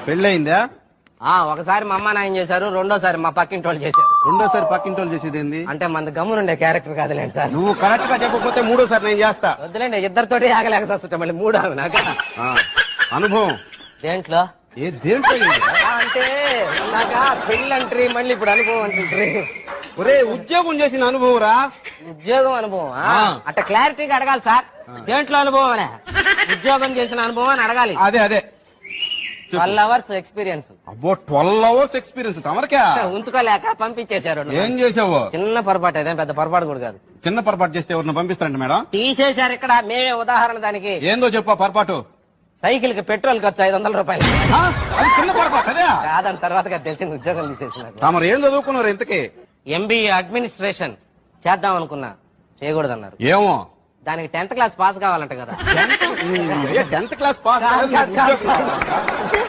పెళ్ళయిందా? ఒకసారి మా అమ్మ నాయన చేశారు, రెండోసారి మా పక్కింటి వాళ్ళు చేశారు. రెండోసారి పక్కింటి వాళ్ళు చేసేది ఏంది? అంటే మన గమ్మునుండే క్యారెక్టర్ కాదులేండి సార్. నువ్వు కరెక్ట్ గా చెప్పకపోతే మూడోసారి నేను చేస్తా. వద్దులేండి, ఇద్దరితోటి ఆగలేక వస్తుంటా మళ్ళీ మూడు ఆమె నాకు. అనుభవం దేంట్లో? దేంట్లో? అంటే నాక పెళ్ళంట్రీ, మళ్ళీ ఇప్పుడు అనుభవం అంటుంట్రీ. ఒరే, ఉద్యోగం చేసిన అనుభవం రా. ఉద్యోగం అనుభవం అట్లా క్లారిటీగా అడగాలి సార్. దేంట్లో అనుభవం అనే? ఉద్యోగం చేసిన అనుభవం అని అడగాలి. అదే 12 hours ఎక్స్పీరియన్స్. అబ్బో, 12 hours ఎక్స్పీరియన్స్ తమరికా? ఉంచుకోలేక పంపించేశారు. ఏం చేసావు? చిన్న పొరపాటు, అదే పెద్ద పొరపాటు కూడా కాదు. చిన్న పొరపాటు చేస్తే ఎవరిని పంపిస్తారంట మేడం? తీసేశారు ఇక్కడ, మేమే ఉదాహరణ దానికి. ఏందో చెప్పా పొరపాటు? సైకిల్ కి పెట్రోల్ ఖర్చు 500 రూపాయలు. అది చిన్న పొరపాటు అదే కాదని తర్వాత తెలిసిన ఉద్యోగం తీసేసినారు. తమరు ఏం చదువుకున్నారు ఇంతకీ? MBA అడ్మినిస్ట్రేషన్ చేద్దాం అనుకున్నా, చేయకూడదన్నారు. ఏమో, దానికి 10th క్లాస్ పాస్ కావాలంట కదా. 10th class pass